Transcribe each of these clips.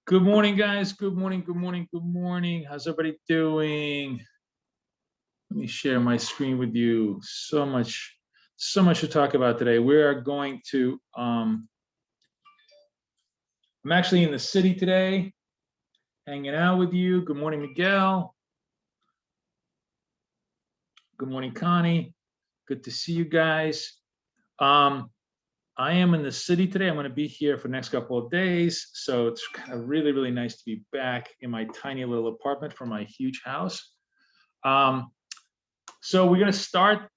Good morning, guys. Good morning, good morning, good morning. How's everybody doing? Let me share my screen with you. So much to talk about today. We are going to, I'm actually in the city today, hanging out with you. Good morning, Miguel. Good morning, Connie. Good to see you guys. I am in the city today. I'm going to be here for the next couple of days. So it's kind of really, really nice to be back in my tiny little apartment from my huge house. So we're going to start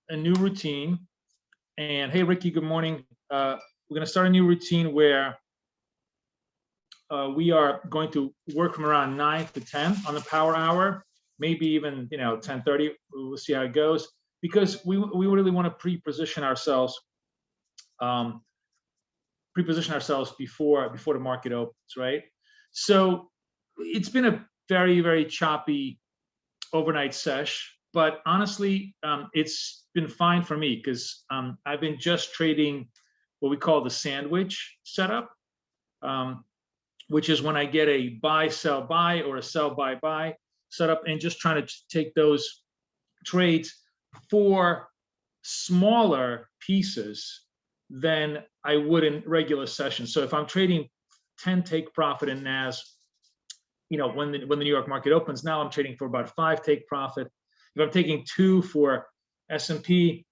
a new routine. And hey, Ricky, good morning. We're going to start a new routine where we are going to work from around 9 to 10 on the power hour, maybe even 10:30. We'll see how it goes, because we really want to pre-position ourselves before the market opens, right? So it's been a very, very choppy overnight sesh, but honestly, it's been fine for me because I've been just trading what we call the sandwich setup, which is when I get a buy, sell, buy, or a sell, buy, buy setup, and just trying to take those trades for smaller pieces than I would in regular sessions. So if I'm trading 10 take profit in NAS, when the New York market opens, now I'm trading for about 5 take profit. If I'm taking 2 for S&P,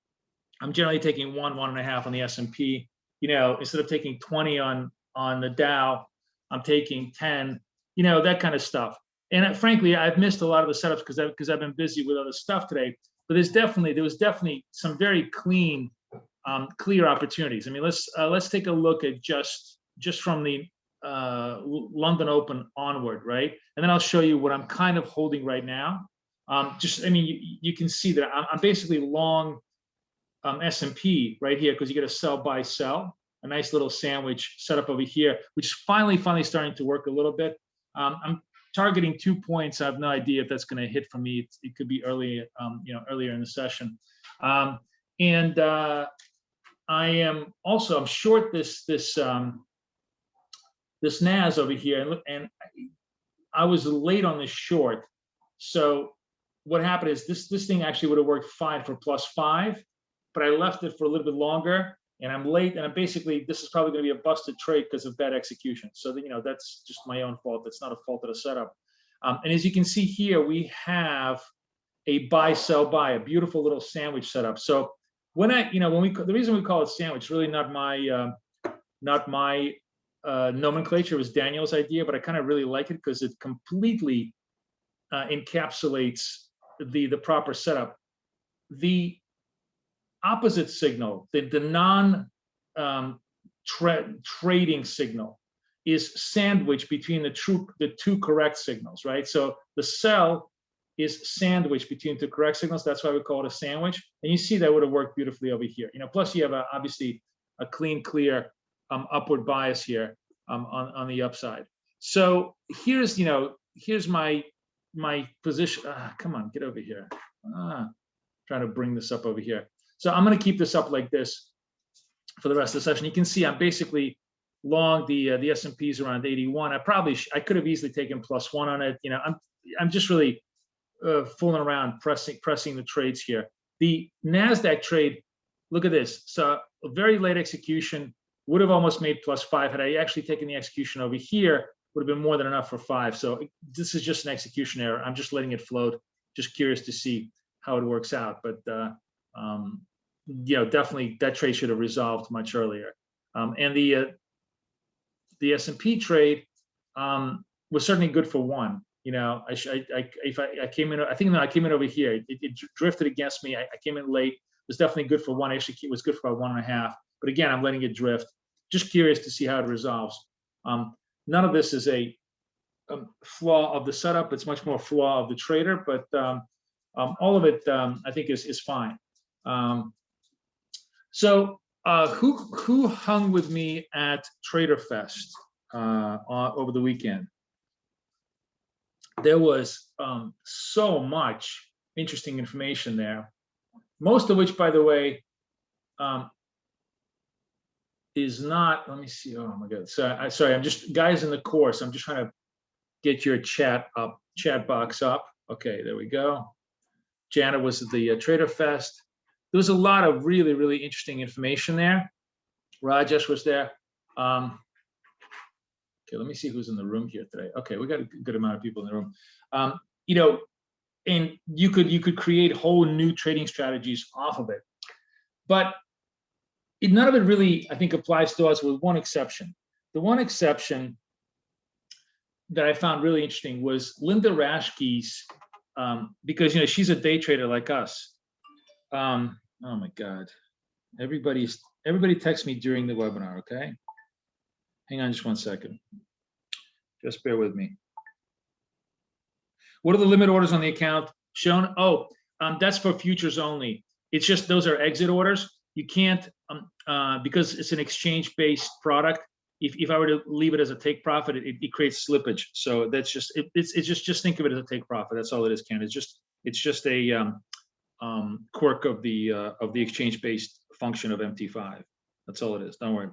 I'm generally taking 1.5 on the S&P. Instead of taking 20 on the Dow, I'm taking 10. That kind of stuff. And frankly, I've missed a lot of the setups because I've been busy with other stuff today. But there was definitely some very clear opportunities. I mean, let's take a look at just from the London Open onward, right? And then I'll show you what I'm kind of holding right now. You can see that I'm basically long S&P right here, because you get a sell, buy, sell, a nice little sandwich set up over here, which is finally starting to work a little bit. I'm targeting 2 points. I have no idea if that's going to hit for me. It could be earlier in the session. And I'm short this NAS over here, and I was late on this short. So what happened is this thing actually would have worked fine for +5, but I left it for a little bit longer, and I'm late, and this is probably going to be a busted trade because of bad execution. So that's just my own fault. That's not a fault of the setup. And as you can see here, we have a buy, sell, buy, a beautiful little sandwich setup. So the reason we call it sandwich, really not my nomenclature. It was Daniel's idea, but I kind of really like it because it completely encapsulates the proper setup. The opposite signal, the non trading signal, is sandwiched between the two correct signals, right? So the sell is sandwiched between two correct signals. That's why we call it a sandwich. And you see that would have worked beautifully over here. Plus you have obviously a clean, clear upward bias here on the upside. So here's my position. Come on, get over here. Trying to bring this up over here. So I'm going to keep this up like this for the rest of the session. You can see I'm basically long the S&P's around 81. I could have easily taken +1 on it. I'm just really fooling around, pressing the trades here. The NASDAQ trade, look at this. So a very late execution, would have almost made +5. Had I actually taken the execution over here, would have been more than enough for 5. So this is just an execution error. I'm just letting it float. Just curious to see how it works out. But definitely that trade should have resolved much earlier. And the S&P trade was certainly good for 1. I came in, I think I came in over here. It drifted against me. I came in late. It was definitely good for 1. Actually, it was good for about 1.5. But again, I'm letting it drift. Just curious to see how it resolves. None of this is a flaw of the setup. It's much more flaw of the trader. But all of it, I think, is fine. So who hung with me at Trader Fest over the weekend? There was so much interesting information there, most of which, by the way, is not, let me see. Oh my God. So sorry, I'm just, guys in the course, I'm just trying to get your chat box up. Okay, there we go. Janet was at the Trader Fest. There was a lot of really, really interesting information there. Rajesh was there. Okay, let me see who's in the room here today. Okay, we got a good amount of people in the room. You know, and you could create whole new trading strategies off of it. But none of it really, I think, applies to us with one exception. The one exception that I found really interesting was Linda Raschke's, because she's a day trader like us. Oh my God, everybody text me during the webinar. Okay, hang on just one second. Just bear with me. What are the limit orders on the account shown? Oh, that's for futures only. It's just those are exit orders. You can't, because it's an exchange-based product. If I were to leave it as a take profit, it creates slippage. So that's just it's just think of it as a take profit. That's all it is, Ken. It's just a quirk of the exchange-based function of MT5. That's all it is. Don't worry.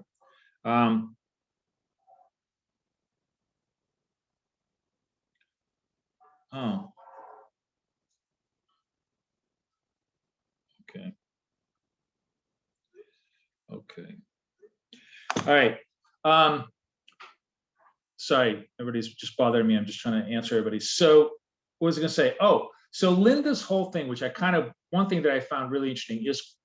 Oh. Okay. Okay. All right. Sorry, everybody's just bothering me. I'm just trying to answer everybody. So what was I going to say? Oh, so Linda's whole thing, which one thing that I found really interesting is,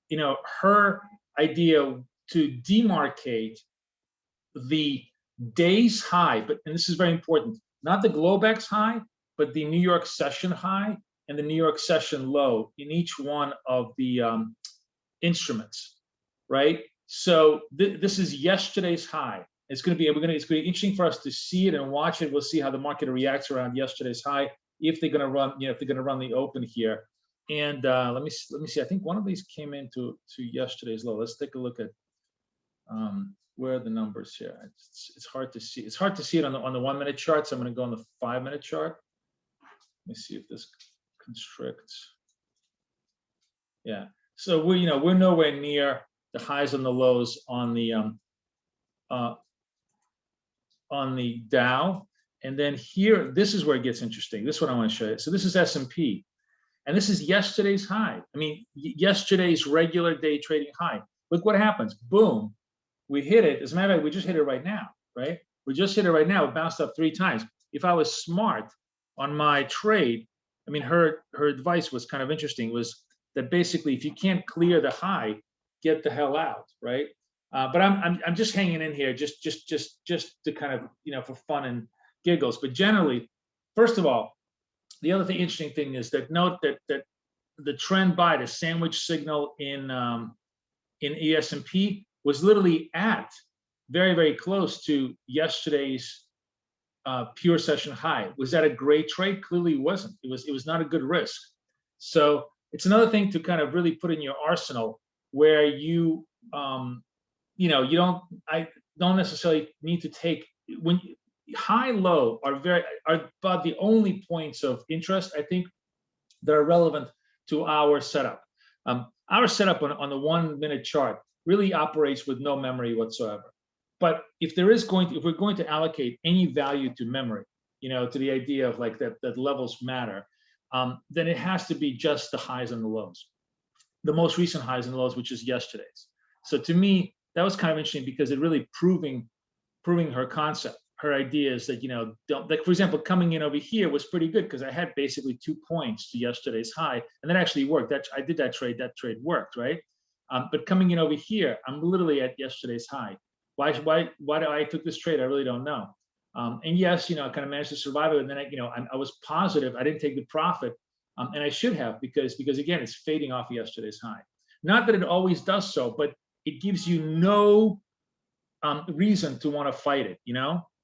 her idea to demarcate the day's high, and this is very important, not the Globex high, but the New York session high and the New York session low in each one of the instruments, right? So this is yesterday's high. It's going to be interesting for us to see it and watch it. We'll see how the market reacts around yesterday's high, if they're going to run, if they're going to run the open here. And let me see. I think one of these came into yesterday's low. Let's take a look at where are the numbers here. It's hard to see. It's hard to see it on the 1 minute chart. So I'm going to go on the 5 minute chart. Let me see if this constricts. Yeah. So we're nowhere near the highs and the lows on the Dow. And then here, this is where it gets interesting. This is what I want to show you. So this is S&P, and this is yesterday's high. I mean, yesterday's regular day trading high. Look what happens. Boom, we hit it. As a matter of fact, we just hit it right now, right? We just hit it right now. It bounced up 3 times. If I was smart on my trade, I mean, her advice was kind of interesting, was that basically if you can't clear the high, get the hell out, right? But I'm just hanging in here just to kind of, for fun and giggles. But generally, first of all, the other interesting thing is that note that the trend buy, the sandwich signal in ES&P was literally at very, very close to yesterday's pure session high. Was that a great trade? Clearly it wasn't. It was not a good risk. So it's another thing to kind of really put in your arsenal, where you I don't necessarily need to take, when high low are about the only points of interest, I think, that are relevant to our setup. Our setup on the 1 minute chart really operates with no memory whatsoever. But if we're going to allocate any value to memory, to the idea of like that levels matter, then it has to be just the highs and the lows, the most recent highs and lows, which is yesterday's. So to me, that was kind of interesting, because it really proving her concept. Her idea is that, don't, like, for example, coming in over here was pretty good, because I had basically 2 points to yesterday's high, and that actually worked. I did that trade worked, right? But coming in over here, I'm literally at yesterday's high. Why I took this trade, I really don't know. And yes, I kind of managed to survive it, and then I was positive I didn't take the profit, and I should have, because again, it's fading off yesterday's high. Not that it always does so, but it gives you no reason to want to fight it.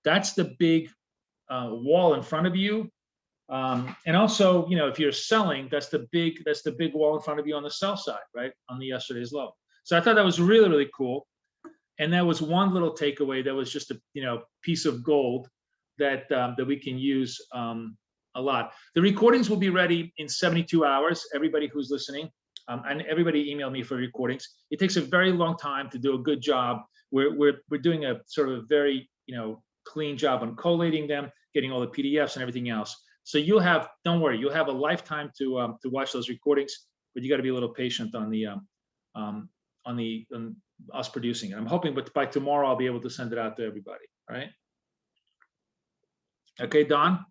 That's the big wall in front of you. And also, if you're selling, that's the big wall in front of you on the sell side, right? On the yesterday's low. So I thought that was really, really cool. And that was one little takeaway. That was just a piece of gold that we can use a lot. The recordings will be ready in 72 hours. Everybody who's listening, and everybody email me for recordings. It takes a very long time to do a good job we're doing a sort of a very, clean job on collating them, getting all the PDFs and everything else. So don't worry, you'll have a lifetime to watch those recordings, but you got to be a little patient on us producing it. I'm hoping, but by tomorrow I'll be able to send it out to everybody. All right. Okay, Don.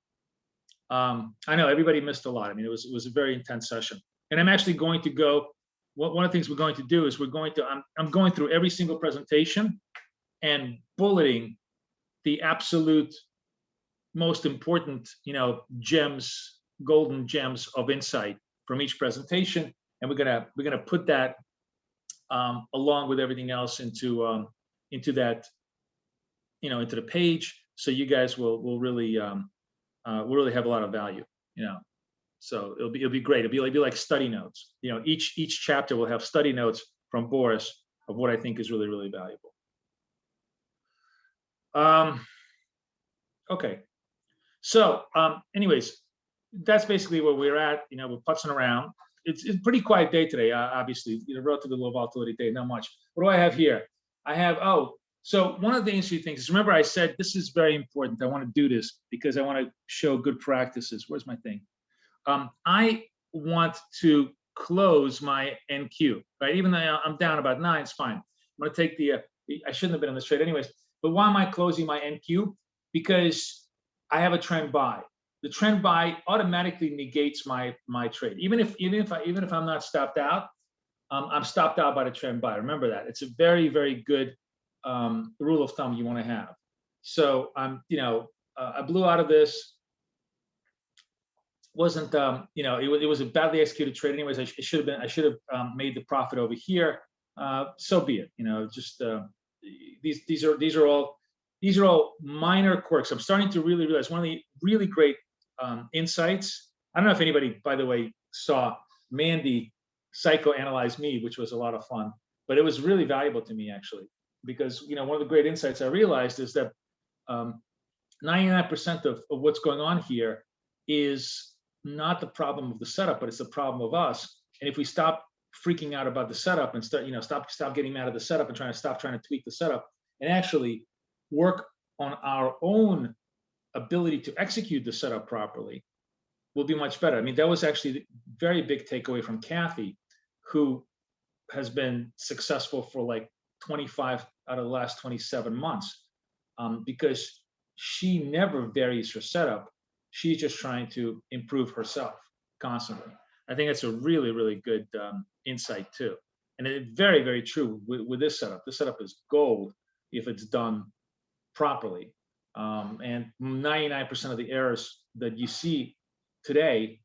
I know everybody missed a lot. I mean, it was a very intense session, and I'm actually going to go. One of the things we're going to do is I'm going through every single presentation and bulleting the absolute most important, gems, golden gems of insight from each presentation, and we're gonna put that along with everything else into that, into the page, so you guys will really have a lot of value, So it'll be great. It'll be like study notes. Each chapter will have study notes from Boris of what I think is really, really valuable. Okay. So anyways, that's basically where we're at. We're putzing around. It's a pretty quiet day today, obviously, relatively low volatility day, not much. What do I have here? I have, so one of the interesting things is, remember I said this is very important. I want to do this because I want to show good practices. Where's my thing? I want to close my NQ, right? Even though I'm down about 9, it's fine. I'm going to take I shouldn't have been on this trade anyways, but why am I closing my NQ? Because I have a trend buy. The trend buy automatically negates my trade. Even if I'm not stopped out, I'm stopped out by the trend buy. Remember that. It's a very, very good rule of thumb you want to have. So I blew out of this. Wasn't it was a badly executed trade anyways. I should have made the profit over here. So be it. Just these are all minor quirks. I'm starting to really realize one of the really great insights. I don't know if anybody, by the way, saw Mandy psychoanalyze me, which was a lot of fun, but it was really valuable to me actually, because one of the great insights I realized is that 99% of what's going on here is not the problem of the setup, but it's the problem of us. And if we stop freaking out about the setup and stop getting mad at the setup and trying to tweak the setup and actually work on our own ability to execute the setup properly, will be much better. I mean, that was actually a very big takeaway from Kathy, who has been successful for like 25 out of the last 27 months, because she never varies her setup. She's just trying to improve herself constantly. I think that's a really, really good insight too. And it's very, very true with this setup. This setup is gold if it's done properly. And 99% of the errors that you see today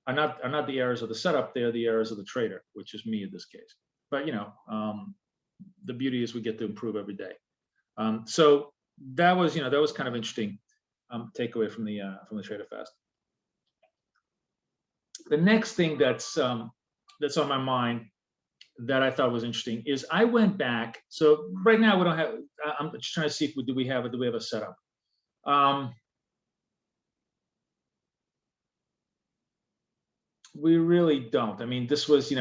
are not the errors of the setup. They're the errors of the trader, which is me in this case. But the beauty is we get to improve every day. So that was kind of interesting takeaway from the Trader Fest. The next thing that's on my mind that I thought was interesting is I went back. So right now we don't have. I'm just trying to see if we have a setup. We really don't. I mean, this was,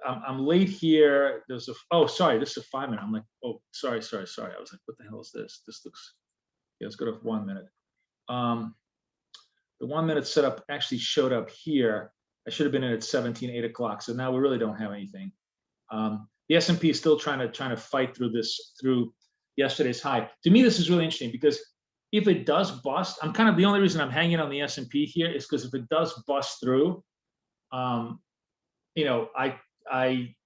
I'm late here. There's sorry, this is a 5 minute. I'm like, oh, sorry. I was like, what the hell is this? This looks, yeah, let's go to 1 minute. The 1 minute setup actually showed up here. I should have been in at 8 o'clock. So now we really don't have anything. The S&P is still trying to fight through yesterday's high. To me, this is really interesting because if it does bust, the only reason I'm hanging on the S&P here is because if it does bust through, I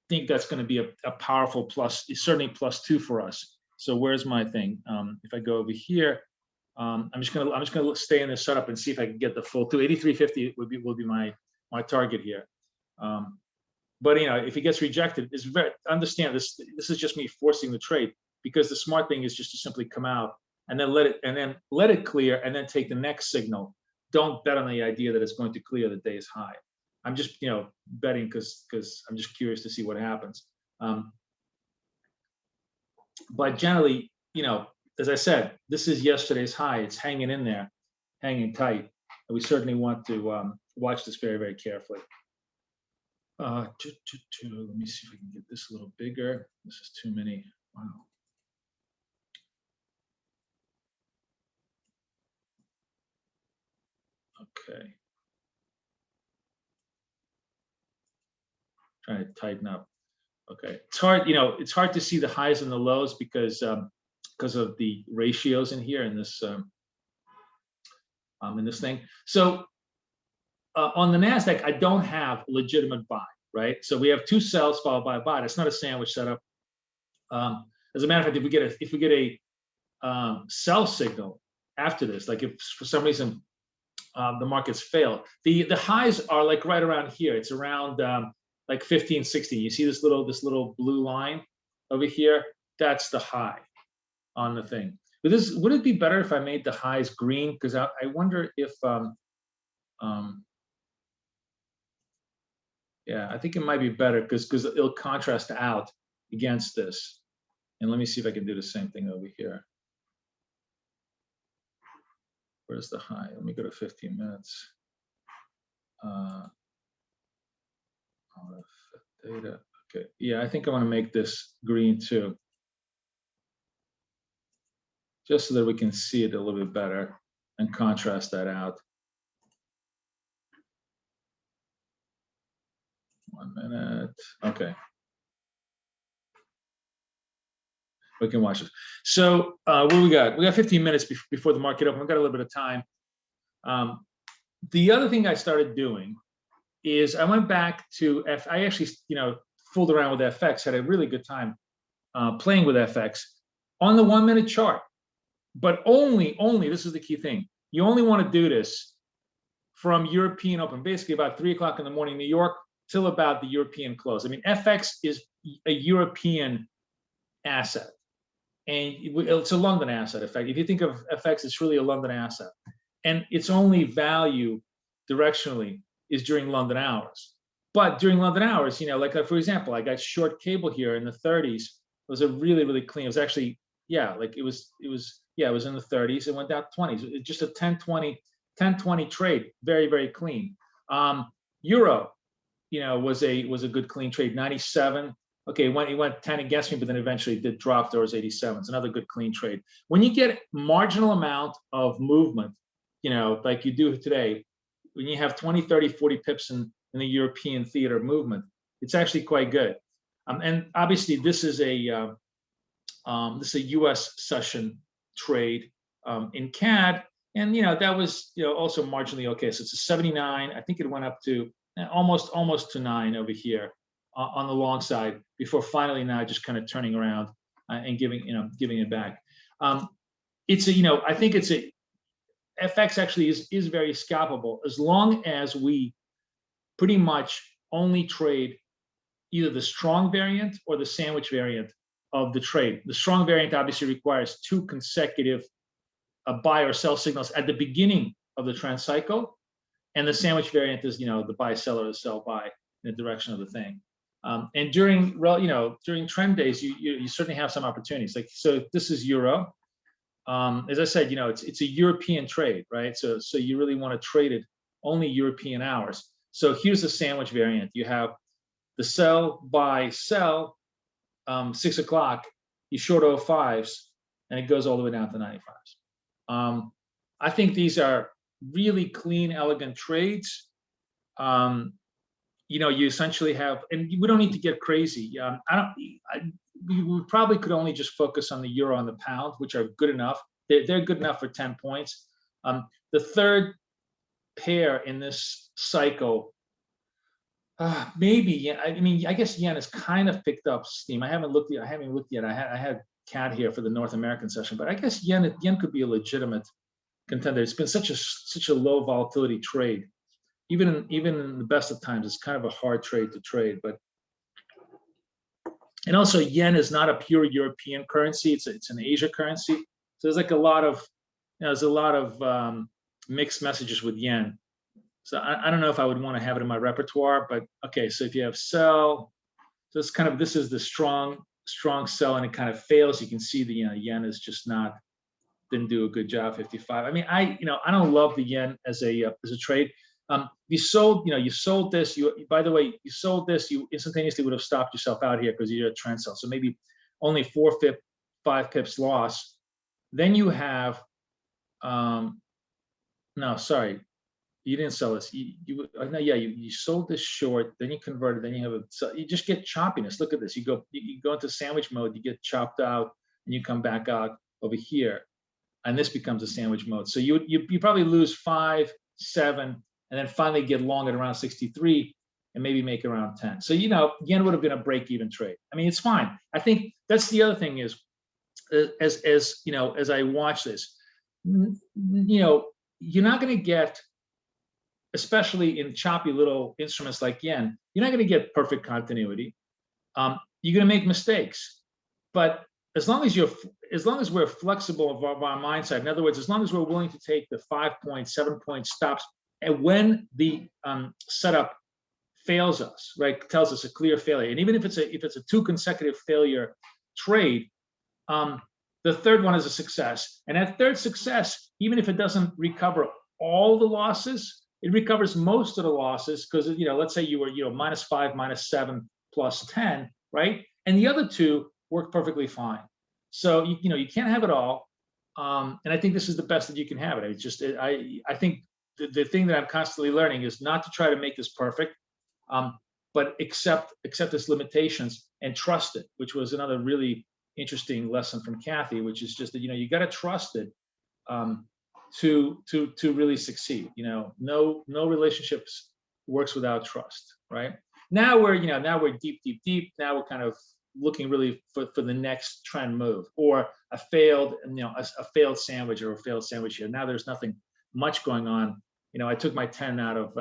think that's going to be a powerful plus, certainly +2 for us. So where's my thing? If I go over here, I'm just gonna stay in this setup and see if I can get the full 283.50 will be my target here. But if it gets rejected, understand this is just me forcing the trade, because the smart thing is just to simply come out and then let it clear and then take the next signal. Don't bet on the idea that it's going to clear the day's high. I'm just betting because I'm just curious to see what happens. But generally, as I said, this is yesterday's high. It's hanging in there, hanging tight, and we certainly want to watch this very, very carefully. Let me see if I can get this a little bigger. This is too many. Wow. Okay. Trying to tighten up. Okay. It's hard, it's hard to see the highs and the lows because of the ratios in here in this thing. So on the Nasdaq, I don't have legitimate buy, right? So we have two sells followed by a buy. It's not a sandwich setup. As a matter of fact, if we get a sell signal after this, like if for some reason the markets fail, the highs are like right around here. It's around like 15, 16. You see this little blue line over here? That's the high on the thing. But would it be better if I made the highs green? Because I wonder if yeah, I think it might be better because it'll contrast out against this. And let me see if I can do the same thing over here. Where's the high? Let me go to 15 minutes. Data. Okay. Yeah, I think I want to make this green too, just so that we can see it a little bit better and contrast that out. 1 minute. Okay. We can watch this. So what do we got? We got 15 minutes before the market open. We've got a little bit of time. The other thing I started doing is I went back to I actually, fooled around with FX, had a really good time playing with FX on the 1 minute chart. But only, this is the key thing. You only want to do this from European open, basically about 3 o'clock in the morning, New York, till about the European close. I mean, FX is a European asset. And it's a London asset. In fact, if you think of FX, it's really a London asset. And its only value directionally is during London hours. But during London hours, like for example, I got short cable here in the 30s. It was a really, really clean. It was actually, yeah, like it was in the 30s. It went down 20s. It's just a 10-20 trade. Very, very clean. Euro, was a good clean trade. 97. Okay, he went 10 against me, but then eventually did drop towards 87. It's another good clean trade. When you get marginal amount of movement, like you do today, when you have 20, 30, 40 pips in the European theater movement, it's actually quite good. And obviously, this is a U.S. session trade in CAD, and that was also marginally okay. So it's a 79. I think it went up to almost to 9 over here on the long side before finally now just kind of turning around and giving it back. It's I think it's FX actually is very scalpable as long as we pretty much only trade either the strong variant or the sandwich variant of the trade. The strong variant obviously requires 2 consecutive buy or sell signals at the beginning of the trend cycle, and the sandwich variant is the buy sell or the sell buy in the direction of the thing. And during trend days, you certainly have some opportunities. Like so, this is euro. As I said, it's a European trade, right? So you really want to trade it only European hours. So here's the sandwich variant. You have the sell, buy, sell, 6 o'clock. You short 05s, and it goes all the way down to 95s. I think these are really clean, elegant trades. You essentially have, and we don't need to get crazy. We probably could only just focus on the euro and the pound, which are good enough. They're good enough for 10 points. The third pair in this cycle, maybe. I guess yen has kind of picked up steam. I haven't looked yet. I had CAD here for the North American session, but I guess yen could be a legitimate contender. It's been such a low volatility trade. Even in the best of times, it's kind of a hard trade to trade. And also, yen is not a pure European currency. It's an Asia currency. So there's like a lot of mixed messages with yen. So I don't know if I would want to have it in my repertoire, but okay. So if you have sell, so it's this is the strong sell, and it kind of fails. You can see the yen is just didn't do a good job. 55. I don't love the yen as a trade. You sold this. By the way, you sold this. You instantaneously would have stopped yourself out here because you're a trend sell. So maybe only 5 pips loss. Then you have, no, sorry, You didn't sell this. No, yeah, you sold this short, then you converted, then you have so you just get choppiness. Look at this. You go into sandwich mode, you get chopped out, and you come back out over here, and this becomes a sandwich mode. So you probably lose 5, 7, and then finally get long at around 63, and maybe make around 10. So yen would have been a break-even trade. I mean, it's fine. I think that's the other thing is, as I watch this, you're not going to get, especially in choppy little instruments like yen, you're not going to get perfect continuity. You're going to make mistakes, but as long as we're flexible of our mindset, in other words, as long as we're willing to take the 5-point, 7-point stops, and when the setup fails us, right, tells us a clear failure, and even if it's a 2 consecutive failure trade, the third one is a success, and that third success, even if it doesn't recover all the losses, it recovers most of the losses, because let's say you were -5, -7, +10, right, and the other 2 work perfectly fine. So you can't have it all, and I think this is the best that you can have it. It's just I think the thing that I'm constantly learning is not to try to make this perfect, but accept its limitations and trust it, which was another really interesting lesson from Kathy, which is just that you got to trust it to really succeed. No relationships works without trust, right? Now we're deep. Now we're kind of looking really for the next trend move, or a failed sandwich, or a failed sandwich here. Now there's nothing much going on. I took my 10 out of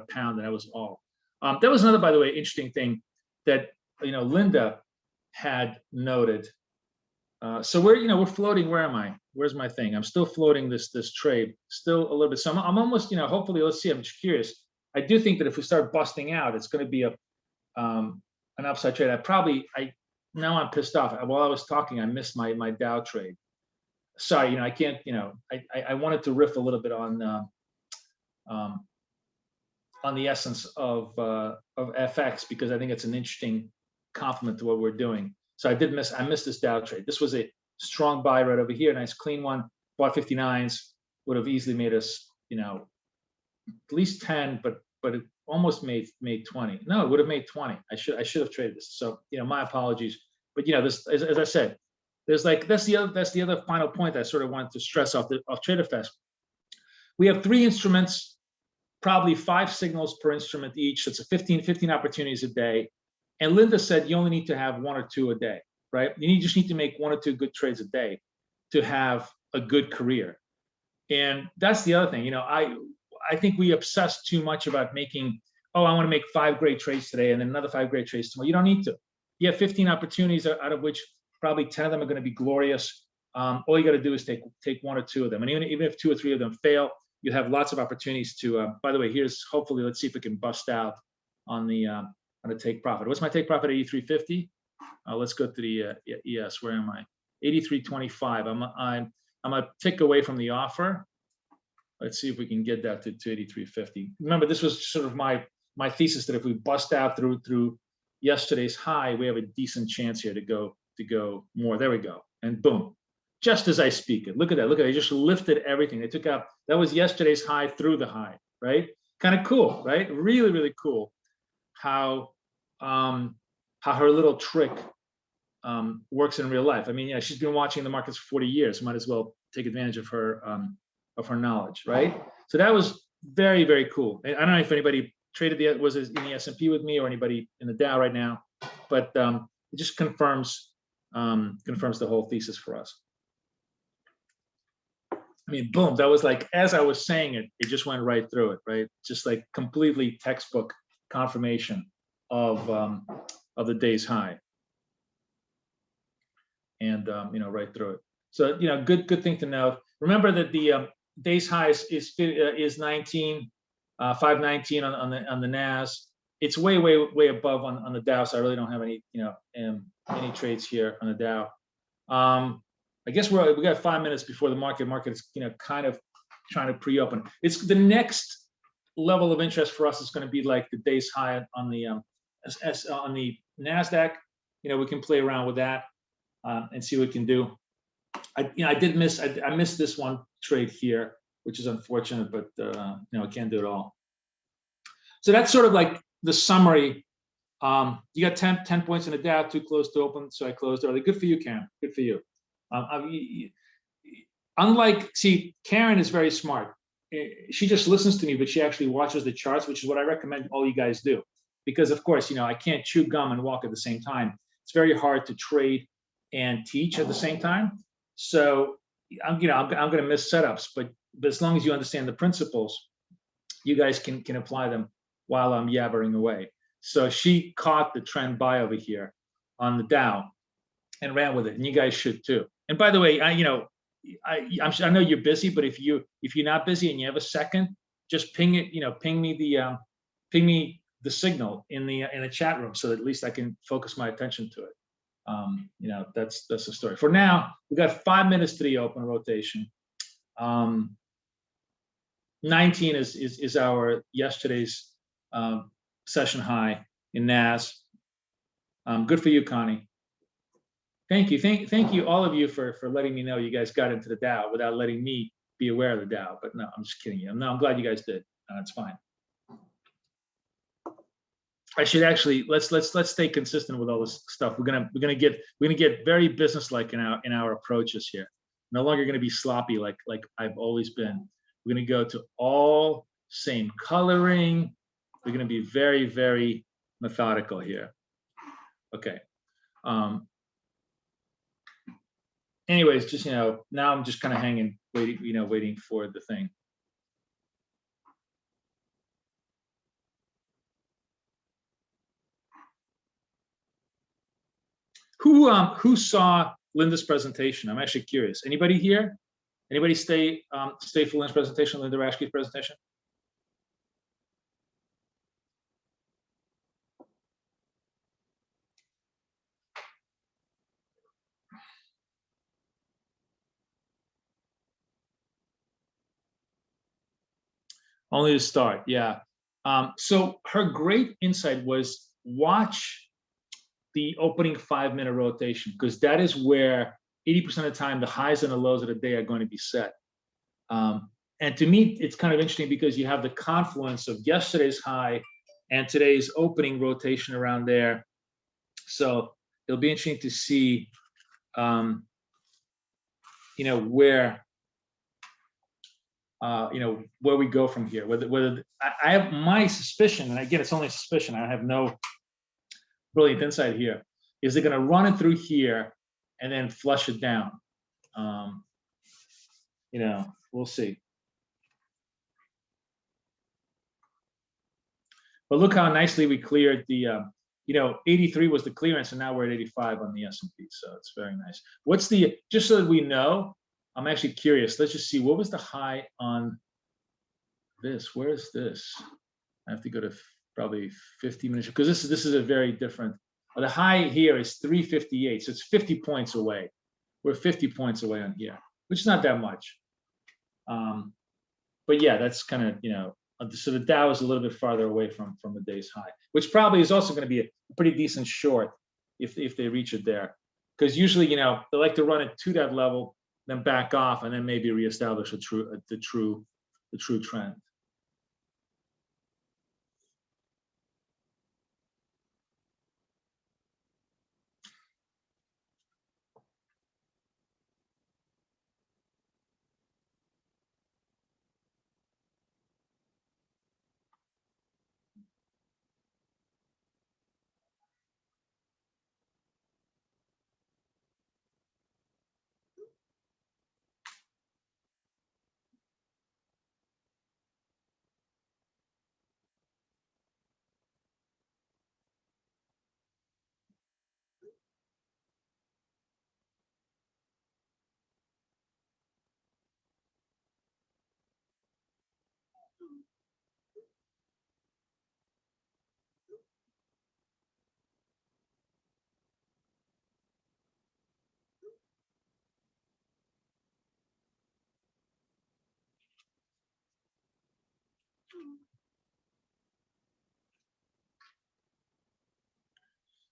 pound, and that was all. That was another, by the way, interesting thing that Linda had noted. So we're floating. Where am I? Where's my thing? I'm still floating this trade, still a little bit. So I'm almost, hopefully, let's see. I'm just curious. I do think that if we start busting out, it's going to be an upside trade. Now I'm pissed off. While I was talking, I missed my Dow trade. Sorry, I can't. I wanted to riff a little bit on the essence of FX, because I think it's an interesting complement to what we're doing. So I missed this Dow trade. This was a strong buy right over here, nice clean one. Bought 59s, would have easily made us, at least 10, but it almost made 20. No, it would have made 20. I should have traded this. So my apologies. But this, as I said, there's that's the other final point that I sort of wanted to stress off TraderFest. We have 3 instruments, probably 5 signals per instrument each. So it's 15 opportunities a day. And Linda said you only need to have 1 or 2 a day, right? You just need to make 1 or 2 good trades a day to have a good career. And that's the other thing. I think we obsess too much about making, I want to make 5 great trades today and then another 5 great trades tomorrow. You don't need to. You have 15 opportunities, out of which probably 10 of them are going to be glorious. All you got to do is take 1 or 2 of them. And even if 2 or 3 of them fail, you have lots of opportunities to, by the way, hopefully, let's see if we can bust out on the take profit. What's my take profit? 83.50. Let's go to the ES. Where am I? 83.25. I'm a tick away from the offer. Let's see if we can get that to 83.50. Remember, this was sort of my thesis that if we bust out through yesterday's high, we have a decent chance here to go more. There we go. And boom, just as I speak it. Look at that. Look at it. They just lifted everything. They took out, that was yesterday's high through the high, right? Kind of cool, right? Really, really cool how her little trick works in real life. I mean, she's been watching the markets for 40 years. Might as well take advantage of her knowledge, right? So that was very, very cool. I don't know if anybody traded was in the S&P with me or anybody in the Dow right now, but it just confirms the whole thesis for us. I mean, boom, that was like, as I was saying it, it just went right through it, right? Just like completely textbook confirmation of the day's high. And, right through it. So, good thing to note. Remember that the day's high is 19, 519 on the Nas. It's way above on the Dow. So I really don't have any, any trades here on the Dow. I guess we got 5 minutes before the market is, kind of trying to pre-open. It's the next level of interest for us is going to be like the day's high on the NASDAQ. We can play around with that and see what we can do. I missed this one trade here. which is unfortunate, but I can't do it all. So that's sort of like the summary. You got 10 points in the Dow, too close to open, so I closed early. Good for you, Karen. Good for you. See, Karen is very smart. She just listens to me, but she actually watches the charts, which is what I recommend all you guys do. Because of course, I can't chew gum and walk at the same time. It's very hard to trade and teach at the same time. So I'm going to miss setups, but as long as you understand the principles, you guys can apply them while I'm yabbering away. So she caught the trend buy over here on the Dow and ran with it, and you guys should too. And by the way, I know you're busy, but if you're not busy and you have a second, just ping me the signal in the chat room, so that at least I can focus my attention to it. That's the story. For now, we got 5 minutes to the open rotation. 19 is our yesterday's session high in NAS. Good for you, Connie. Thank you. Thank you, all of you, for letting me know you guys got into the Dow without letting me be aware of the Dow. But no, I'm just kidding you. No, I'm glad you guys did. It's fine. I should actually let's stay consistent with all this stuff. We're gonna get very businesslike in our approaches here. No longer gonna be sloppy like I've always been. We're gonna go to all same coloring. We're gonna be very, very methodical here. Okay. Anyways, just now I'm just kind of hanging, waiting for the thing. Who saw Linda's presentation? I'm actually curious. Anybody here? Anybody stay for Linda's presentation, Linda Rashke's presentation? Only to start, yeah. So her great insight was watch the opening 5-minute rotation, because that is where 80% of the time the highs and the lows of the day are going to be set. And to me, it's kind of interesting because you have the confluence of yesterday's high and today's opening rotation around there. So it'll be interesting to see, where we go from here. Whether I have my suspicion, and again, it's only a suspicion, I have no brilliant insight here, is they're going to run it through here and then flush it down. We'll see. But look how nicely we cleared the, 83 was the clearance, and now we're at 85 on the S&P. So it's very nice. What's the, just so that we know, I'm actually curious. Let's just see, what was the high on this? Where is this? I have to go to probably 50 minutes, because this is a very different, the high here is 358. So it's 50 points away. We're 50 points away on here, which is not that much. But yeah, that's kind of, so the Dow is a little bit farther away from the day's high, which probably is also going to be a pretty decent short if they reach it there. Because usually, they like to run it to that level, then back off, and then maybe reestablish the true trend.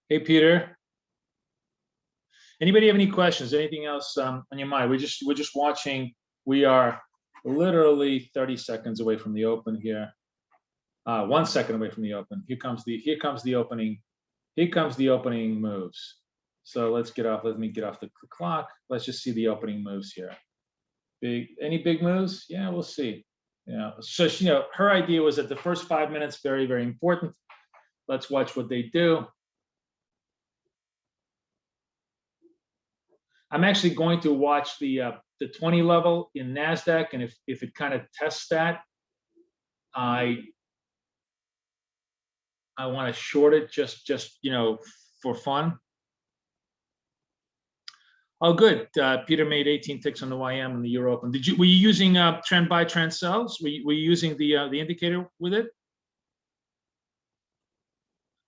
Hey, Peter. Anybody have any questions? Anything else on your mind? We're just watching. We are literally 30 seconds away from the open here. 1 second away from the open. Here comes the opening. Here comes the opening moves. So let's get off. Let me get off the clock. Let's just see the opening moves here. Any big moves? Yeah, we'll see. Yeah. So her idea was that the first 5 minutes very, very important. Let's watch what they do. I'm actually going to watch the 20 level in Nasdaq, and if it kind of tests that, I want to short it just for fun. Oh, good. Peter made 18 ticks on the YM and the Euro Open. Were you using trend buy, trend sells? Were you using the indicator with it?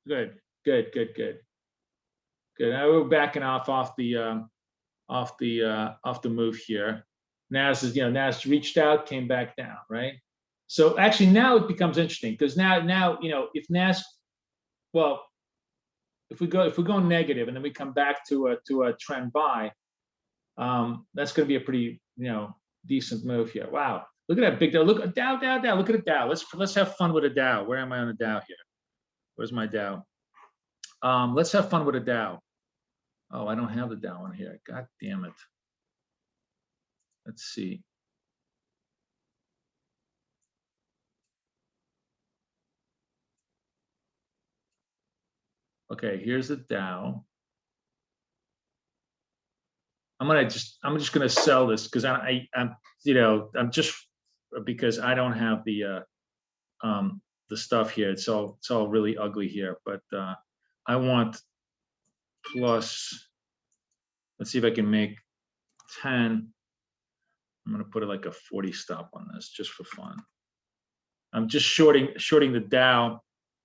Good. Now we're backing off the move here. Nas reached out, came back down, right? So actually now it becomes interesting because now if Nas, well, if we go negative and then we come back to a trend buy, that's going to be a pretty decent move here. Wow, look at that big Dow. Look at Dow. Look at the Dow. Let's have fun with a Dow. Where am I on the Dow here? Where's my Dow? Let's have fun with a Dow. Oh, I don't have the Dow on here. God damn it. Let's see. Okay, here's the Dow. I'm just gonna sell this because I'm just because I don't have the stuff here. It's all really ugly here, but I want plus. Let's see if I can make 10. I'm gonna put it like a 40 stop on this just for fun. I'm just shorting the Dow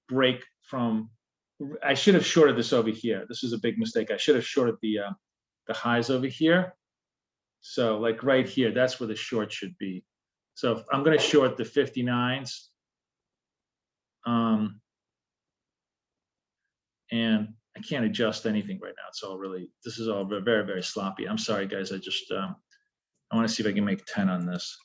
break from. I should have shorted this over here. This is a big mistake. I should have shorted the highs over here. So like right here, that's where the short should be. So I'm going to short the 59s. And I can't adjust anything right now. It's all this is all very, very sloppy. I'm sorry, guys. I want to see if I can make 10 on this.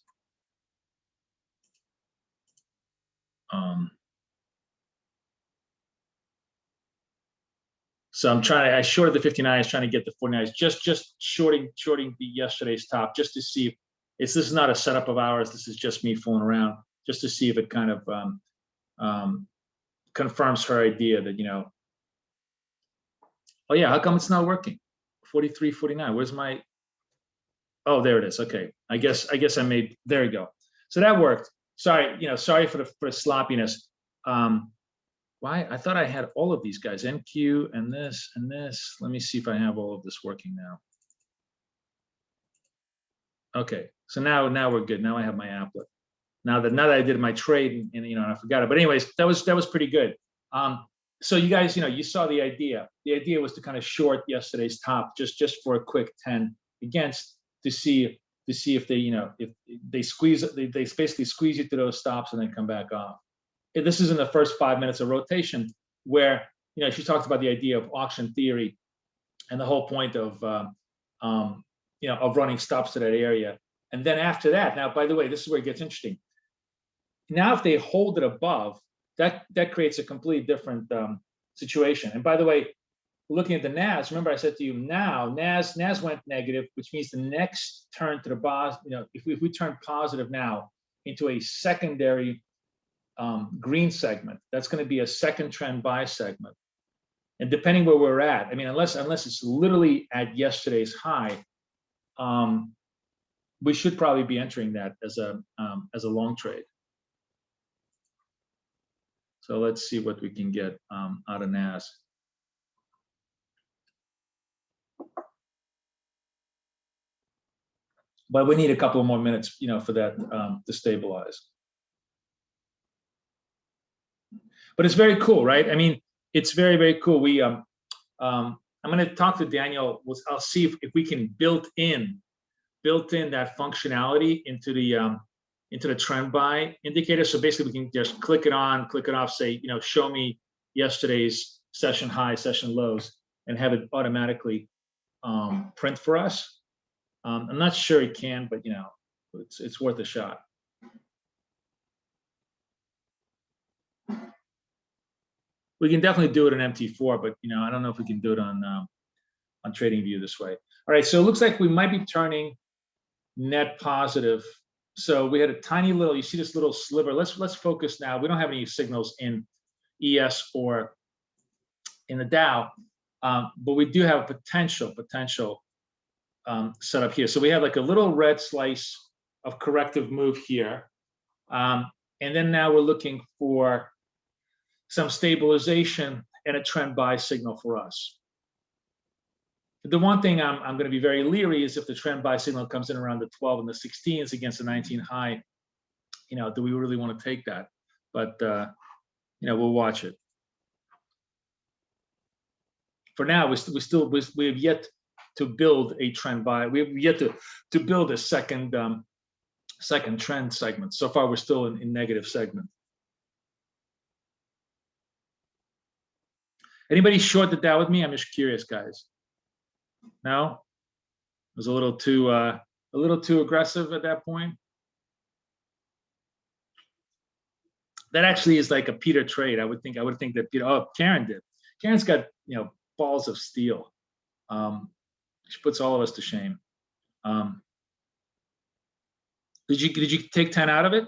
So I shorted the 59s, trying to get the 49s, just shorting the yesterday's top, just to see if this is not a setup of ours. This is just me fooling around, just to see if it kind of confirms her idea that oh yeah, how come it's not working? 43, 49. Where's my? Oh, there it is. Okay, I guess I made. There you go. So that worked. Sorry, sorry for the sloppiness. Why? I thought I had all of these guys, NQ and this and this. Let me see if I have all of this working now. Okay, so now we're good. Now I have my applet. Now that I did my trade and I forgot it. But anyways, that was pretty good. So you guys, you saw the idea. The idea was to kind of short yesterday's top just for a quick 10 against to see if they if they squeeze, they basically squeeze you to those stops and then come back off. This is in the first 5 minutes of rotation where she talked about the idea of auction theory and the whole point of of running stops to that area. And then after that, now by the way, this is where it gets interesting. Now if they hold it above, that creates a completely different situation. And by the way, looking at the NAS, remember I said to you, now NAS went negative, which means the next turn to the boss, if we turn positive now into a secondary green segment, that's going to be a second trend buy segment. And depending where we're at, I mean, unless it's literally at yesterday's high, we should probably be entering that as a long trade. So let's see what we can get out of NAS. But we need a couple of more minutes, for that to stabilize. But it's very cool, right? I mean, it's very, very cool. We I'm going to talk to Daniel. I'll see if we can build in that functionality into the trend buy indicator. So basically, we can just click it on, click it off, say, show me yesterday's session highs, session lows, and have it automatically print for us. I'm not sure it can, but it's worth a shot. We can definitely do it in MT4, but I don't know if we can do it on TradingView this way. All right, so it looks like we might be turning net positive. So we had a tiny little, you see this little sliver. Let's focus now. We don't have any signals in ES or in the Dow, but we do have potential set up here. So we have like a little red slice of corrective move here. And then now we're looking for some stabilization and a trend buy signal for us. The one thing I'm going to be very leery is if the trend buy signal comes in around the 12 and the 16s against the 19 high, do we really want to take that? But, we'll watch it. For now, we have yet to build a trend buy. We have yet to build a second trend segment. So far, we're still in negative segment. Anybody short the Dow with me? I'm just curious, guys. No, it was a little too aggressive at that point. That actually is like a Peter trade. I would think that Peter. Oh, Karen did. Karen's got balls of steel. She puts all of us to shame. Did you take 10 out of it?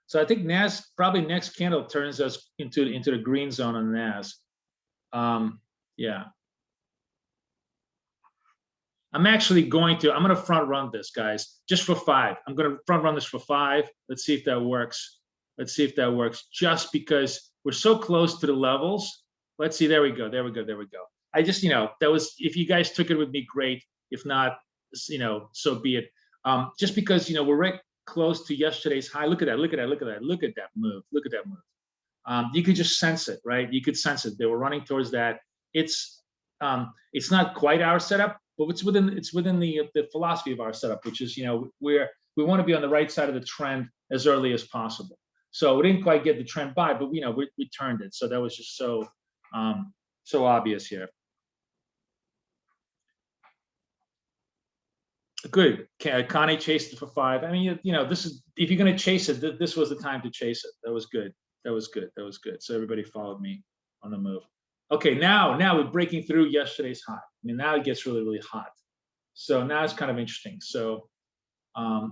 So I think NAS probably next candle turns us into the green zone on NAS. Yeah. I'm going to front run this, guys, just for 5. I'm going to front run this for 5. Let's see if that works. Just because we're so close to the levels. Let's see. There we go. I just, that was, if you guys took it with me, great. If not, so be it. Just because, we're right close to yesterday's high. Look at that move. You could just sense it, right? You could sense it. They were running towards that. It's not quite our setup, but it's within the philosophy of our setup, which is, we want to be on the right side of the trend as early as possible. So we didn't quite get the trend buy, but we turned it. So that was just so obvious here. Good. Connie chased it for 5. I mean, this is, if you're going to chase it, this was the time to chase it. That was good. So everybody followed me on the move. Okay, now we're breaking through yesterday's high. I mean, now it gets really, really hot. So now it's kind of interesting. So now,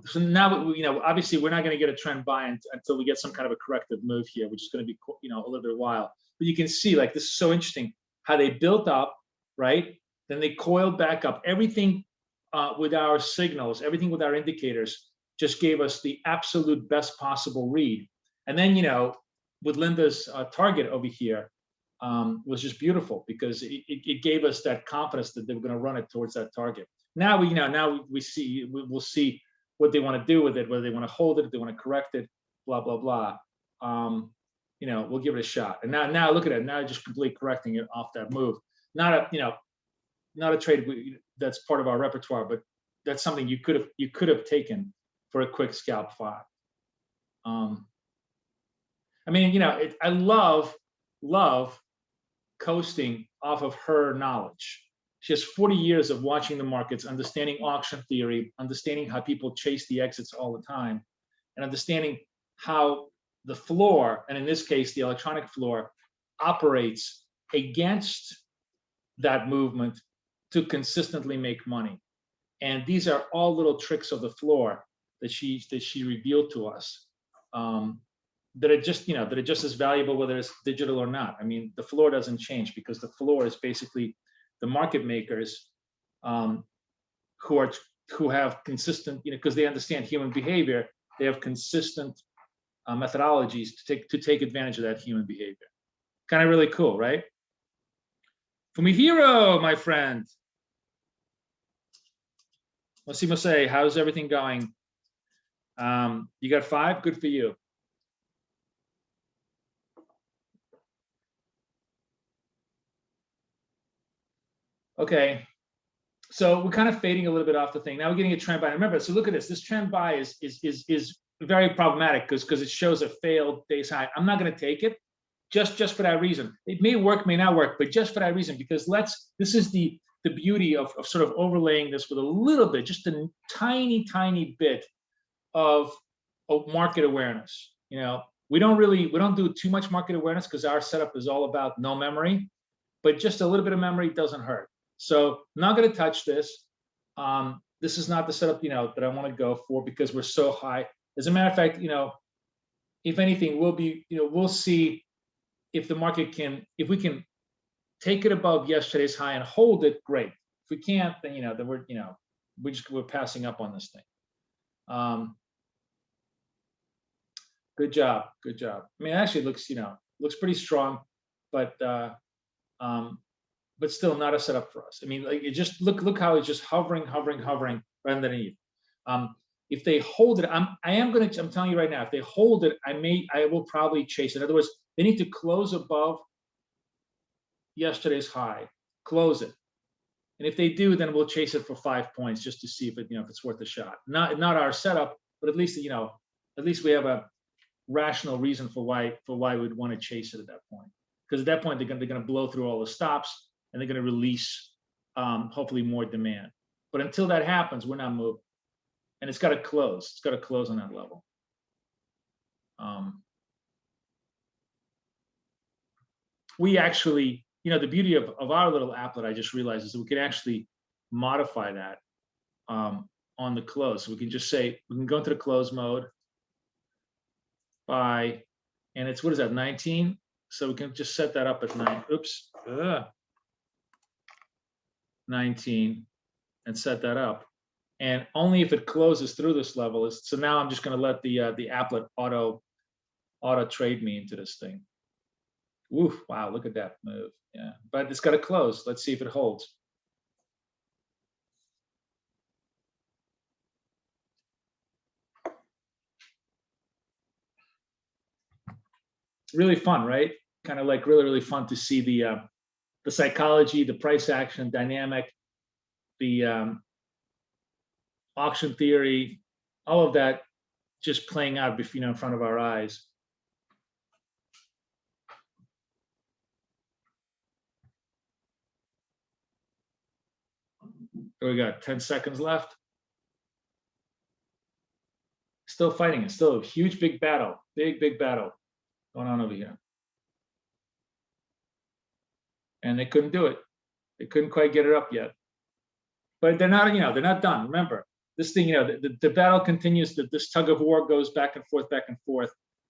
obviously we're not going to get a trend buy until we get some kind of a corrective move here, which is going to be, a little bit while. But you can see, like, this is so interesting how they built up, right? Then they coiled back up. Everything with our signals, everything with our indicators just gave us the absolute best possible read. And then, with Linda's target over here was just beautiful because it gave us that confidence that they were going to run it towards that target. Now we'll see what they want to do with it, whether they want to hold it, if they want to correct it, blah, blah, blah. We'll give it a shot. And now look at it. Now just completely correcting it off that move. Not a trade that's part of our repertoire, but that's something you could have taken for a quick scalp 5. I mean, I love coasting off of her knowledge. She has 40 years of watching the markets, understanding auction theory, understanding how people chase the exits all the time, and understanding how the floor, and in this case, the electronic floor, operates against that movement to consistently make money. And these are all little tricks of the floor that she revealed to us. That are just as valuable whether it's digital or not. I mean, the floor doesn't change because the floor is basically the market makers who have consistent, because they understand human behavior. They have consistent methodologies to take advantage of that human behavior. Kind of really cool, right? Fumihiro, my friend. Let's see, Mosey, how's everything going? You got 5? Good for you. Okay. So we're kind of fading a little bit off the thing. Now we're getting a trend buy. And remember, so look at this. This trend buy is very problematic because it shows a failed day's high. I'm not going to take it just for that reason. It may work, may not work, but just for that reason, because this is the beauty of sort of overlaying this with a little bit, just a tiny bit of market awareness. You know, we don't do too much market awareness because our setup is all about no memory, but just a little bit of memory doesn't hurt. So I'm not going to touch this. This is not the setup, you know, that I want to go for because we're so high. As a matter of fact, you know, if anything, we'll see if the market if we can take it above yesterday's high and hold it, great. If we can't, then, then we're passing up on this thing. Good job. I mean, it actually looks pretty strong, but still not a setup for us. I mean, like, it just look how it's just hovering right underneath. If they hold it, I'm telling you right now, if they hold it, I will probably chase it. In other words, they need to close above yesterday's high, close it. And if they do, then we'll chase it for 5 points just to see if it's worth a shot. Not our setup, but at least we have a rational reason for why we'd want to chase it at that point. Because at that point they're going to blow through all the stops and they're going to release hopefully more demand. But until that happens, we're not moving. And it's got to close. It's got to close on that level. We actually, the beauty of our little applet, I just realized, is that we can actually modify that on the close. So we can just say, we can go into the close mode by, and it's, what is that, 19? So we can just set that up at 9. Oops. 19 and set that up. And only if it closes through this level is, so now I'm just going to let the applet auto trade me into this thing. Oof, wow, look at that move. Yeah, but it's got to close. Let's see if it holds. Really fun, right? Kind of like really fun to see the psychology, the price action dynamic, the auction theory, all of that just playing out, in front of our eyes. We got 10 seconds left. Still fighting it. Still a huge, big battle. Big battle going on over here. And they couldn't do it. They couldn't quite get it up yet. But they're not, they're not done. Remember, this thing, the battle continues. This tug of war goes back and forth for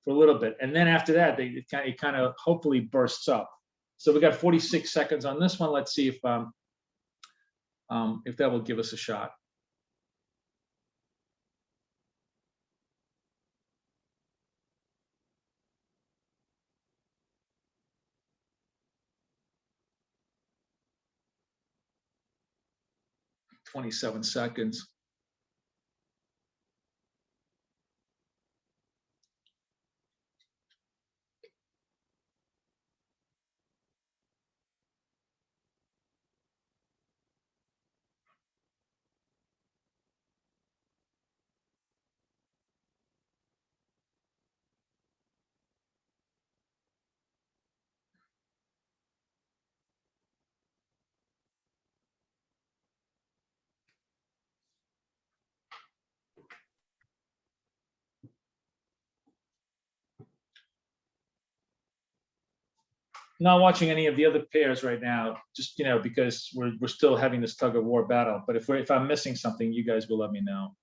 a little bit. And then after that, it kind of hopefully bursts up. So we got 46 seconds on this one. Let's see if that will give us a shot. "27 seconds. Not watching any of the other pairs right now, just because we're still having this tug of war battle. But if I'm missing something, you guys will let me know.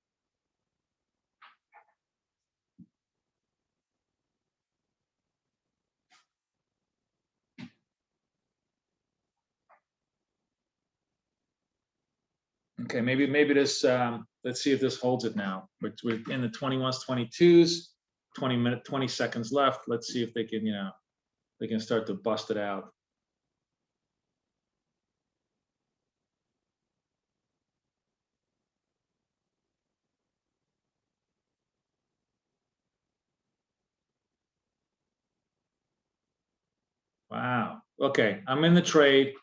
Okay, maybe this. Let's see if this holds it now. We're in the 21s, 22s. 20 seconds left. Let's see if they can start to bust it out. Wow. Okay, I'm in the trade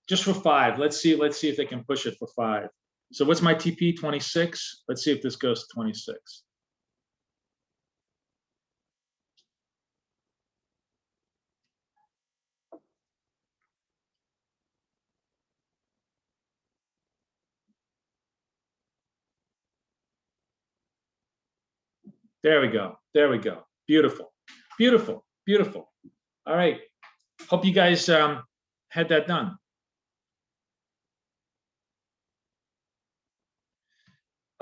just for 5. Let's see if they can push it for 5. So what's my TP? 26. Let's see if this goes to 26. There we go. There we go. Beautiful. Beautiful. Beautiful. All right. Hope you guys had that done.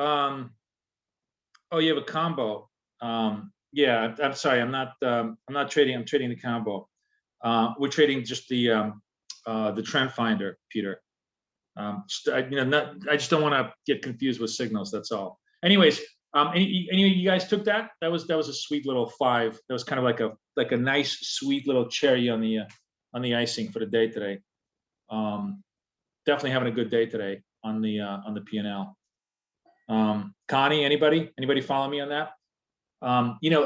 Oh, you have a combo. Yeah, I'm sorry. I'm not trading. I'm trading the combo. We're trading just the trend finder, Peter. I just don't want to get confused with signals. That's all. Anyways, any of you guys took that? That was a sweet little 5. That was kind of like a nice, sweet little cherry on the icing for the day today. Definitely having a good day today on the P&L. Connie, anybody follow me on that?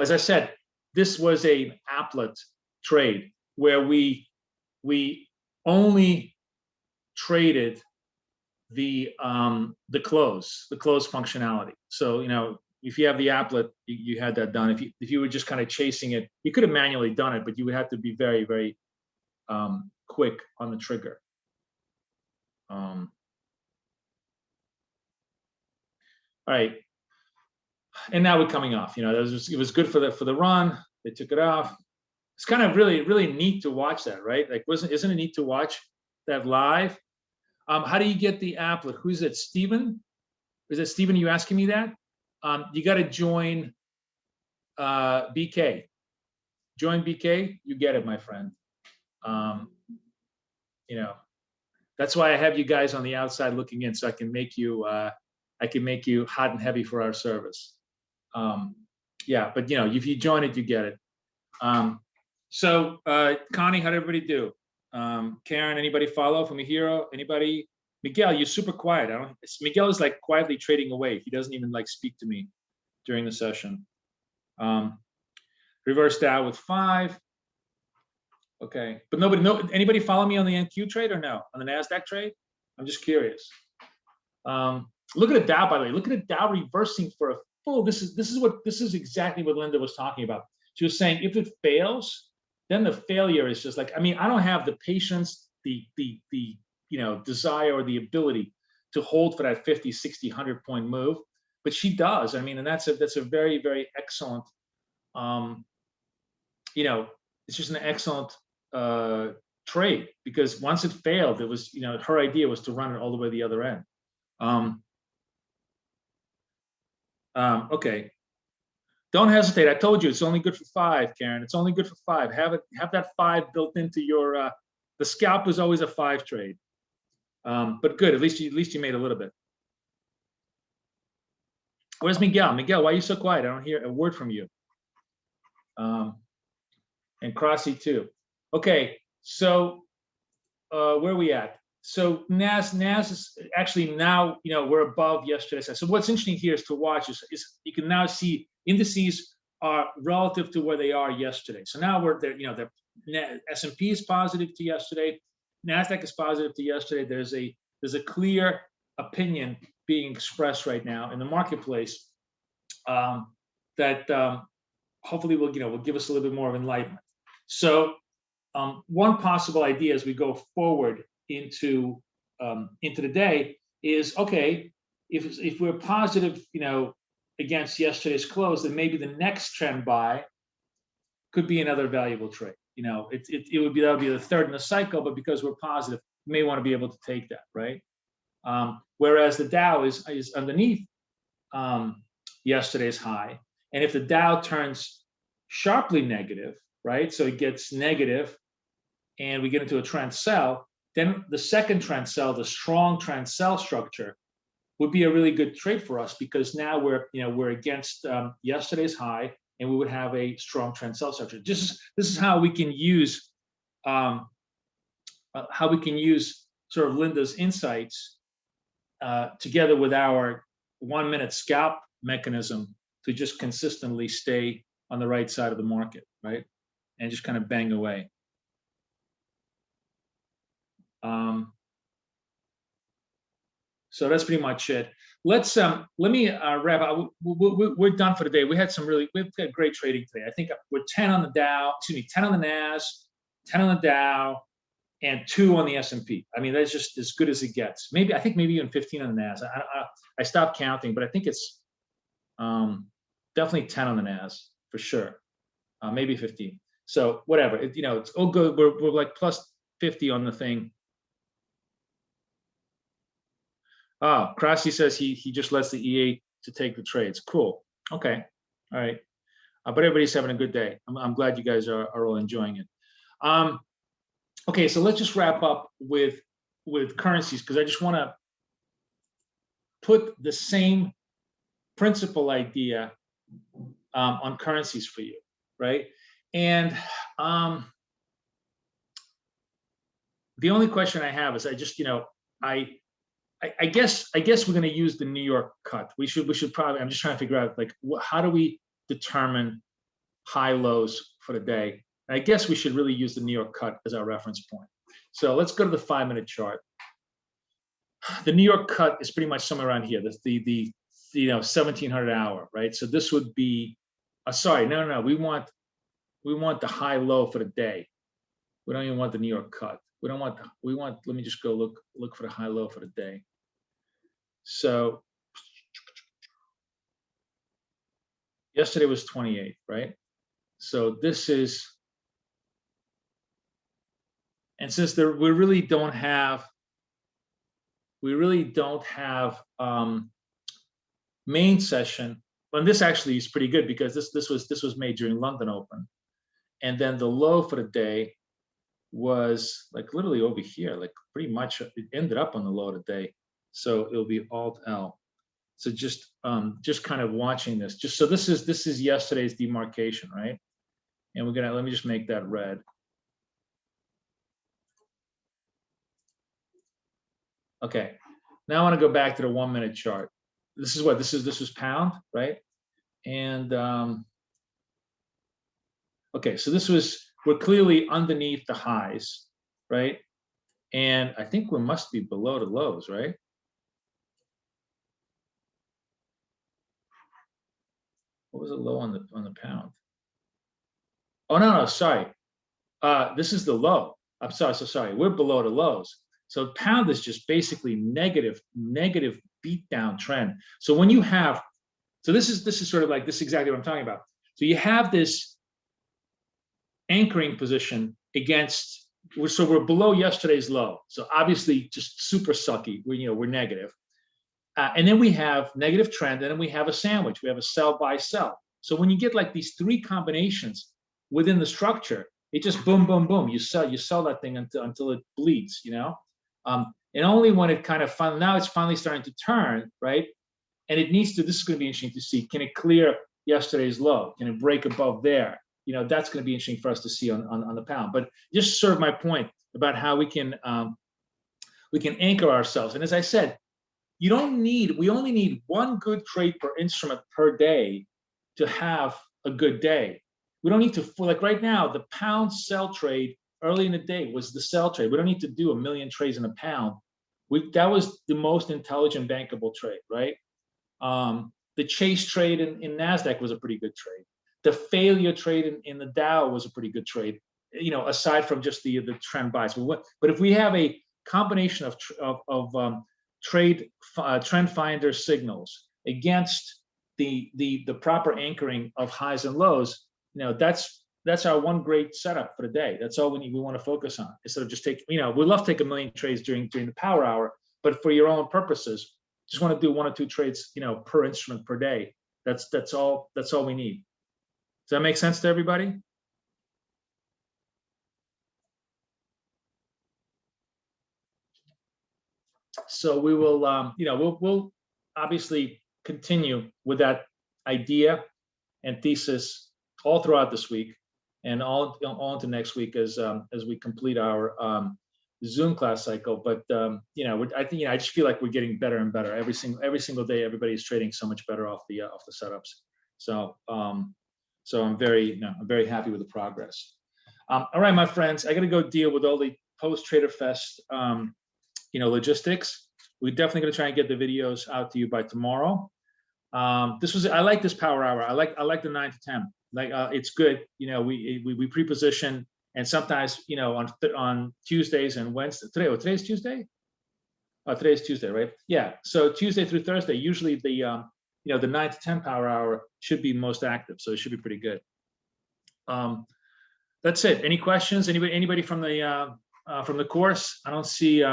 As I said, this was a applet trade where we only traded the close functionality. So if you have the applet, you had that done. If you were just kind of chasing it, you could have manually done it, but you would have to be very, very quick on the trigger. All right, and now we're coming off. It was good for the run. They took it off. It's kind of really, really neat to watch that, right? Like, isn't it neat to watch that live? How do you get the applet? Who's it? Steven? Is it Steven? You asking me that? You got to join BK. Join BK. You get it, my friend. That's why I have you guys on the outside looking in, so I can make you hot and heavy for our service. Yeah, but if you join it, you get it. So Connie, how'd everybody do? Karen, anybody follow from a hero? Anybody? Miguel, you're super quiet. Miguel is like quietly trading away. He doesn't even like speak to me during the session. Reverse Dow with 5. Okay, but anybody follow me on the NQ trade or no? On the NASDAQ trade? I'm just curious. Look at the Dow, by the way. Look at the Dow reversing for a full. This is exactly what Linda was talking about. She was saying if it fails, then the failure is just like, I don't have the patience, the desire or the ability to hold for that 50, 60, 100 point move, but she does. And that's a very, very excellent, it's just an excellent trade, because once it failed, it was, her idea was to run it all the way to the other end. Okay. Don't hesitate. I told you it's only good for 5, Karen. It's only good for 5. Have that 5 built into your. The scalp is always a 5 trade, but good. At least you made a little bit. Where's Miguel? Miguel, why are you so quiet? I don't hear a word from you. And Crossy too. Okay, so where are we at? So NAS is actually now, we're above yesterday's. So what's interesting here is to watch is you can now see indices are relative to where they are yesterday. So now the S&P is positive to yesterday, NASDAQ is positive to yesterday. There's a clear opinion being expressed right now in the marketplace that hopefully will give us a little bit more of enlightenment. So one possible idea as we go forward into the day is, okay, if we're positive, against yesterday's close, then maybe the next trend buy could be another valuable trade. That would be the third in the cycle, but because we're positive, we may want to be able to take that, right? Whereas the Dow is underneath yesterday's high, and if the Dow turns sharply negative, right? So it gets negative, and we get into a trend sell, then the second trend sell, the strong trend sell structure, would be a really good trade for us, because now we're against yesterday's high, and we would have a strong trend sell structure. This is how we can use sort of Linda's insights together with our 1-minute scalp mechanism to just consistently stay on the right side of the market, right? And just kind of bang away. So that's pretty much it. Let me wrap up. We're done for the day. We've had great trading today. I think we're 10 on the Dow, 10 on the Nas, 10 on the Dow, and 2 on the S&P. I mean, that's just as good as it gets. I think maybe even 15 on the Nas. I stopped counting, but I think it's definitely 10 on the Nas for sure. Maybe 15. So whatever, it's all good. We're like plus 50 on the thing. Oh, Krasi says he just lets the E8 to take the trades. Cool. Okay. All right. But everybody's having a good day. I'm glad you guys are all enjoying it. Okay, so let's just wrap up with currencies, because I just want to put the same principle idea on currencies for you, right? And the only question I have is I guess we're going to use the New York cut. We should probably. I'm just trying to figure out how do we determine high lows for the day. And I guess we should really use the New York cut as our reference point. So let's go to the 5-minute chart. The New York cut is pretty much somewhere around here. That's the 1700 hour, right? So this would be. Sorry, no. We want the high low for the day. We don't even want the New York cut. We want. Let me just go look for the high low for the day. So yesterday was 28, right? So this is, and since we really don't have main session, well, this actually is pretty good because this was made during London Open, and then the low for the day was like literally over here, like pretty much it ended up on the low of the day. So it'll be Alt L. So just kind of watching this. Just so this is yesterday's demarcation, right? And let me just make that red. Okay. Now I want to go back to the 1-minute chart. This is what this was pound, right? And okay, so we're clearly underneath the highs, right? And I think we must be below the lows, right? What was the low on the pound? Oh no, sorry. This is the low. I'm sorry, so sorry. We're below the lows. So pound is just basically negative beat down trend. So when you have, so this is sort of like this is exactly what I'm talking about. So you have this anchoring position against, so we're below yesterday's low. So obviously just super sucky. We're negative. And then we have negative trend, and then we have a sandwich. We have a sell, buy, sell. So when you get like these 3 combinations within the structure, it just boom, boom, boom. You sell that thing until it bleeds, and only when it kind of now it's finally starting to turn, right? And it needs to. This is going to be interesting to see. Can it clear yesterday's low? Can it break above there? That's going to be interesting for us to see on the pound. But just serve my point about how we can anchor ourselves. And as I said, we only need 1 good trade per instrument per day to have a good day. We don't need to, like right now, the pound sell trade early in the day was the sell trade. We don't need to do 1 million trades in a pound. That was the most intelligent bankable trade, right? The chase trade in NASDAQ was a pretty good trade. The failure trade in the Dow was a pretty good trade, aside from just the trend buys. But if we have a combination of trend finder signals against the proper anchoring of highs and lows, that's our one great setup for the day. That's all we want to focus on, instead of just taking, we love to take 1 million trades during the power hour, but for your own purposes, just want to do 1 or 2 trades, per instrument per day. That's all we need. Does that make sense to everybody? So we will, we'll obviously continue with that idea and thesis all throughout this week and all into next week as we complete our Zoom class cycle. But I just feel like we're getting better and better every single day. Everybody's trading so much better off the setups. So I'm very happy with the progress. All right, my friends, I got to go deal with all the post Trader Fest, logistics. We're definitely going to try and get the videos out to you by tomorrow. I like this power hour. I like the 9 to 10. Like it's good. We pre-position, and sometimes on Tuesdays and Wednesday. Today's Tuesday. Today's Tuesday, right? Yeah. So Tuesday through Thursday, usually the 9 to 10 power hour should be most active. So it should be pretty good. That's it. Any questions? Anybody from the course? I don't see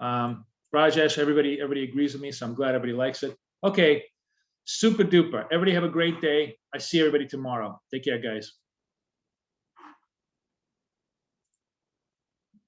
Rajesh. Everybody agrees with me, so I'm glad everybody likes it. Okay, super duper. Everybody have a great day. I see everybody tomorrow. Take care, guys.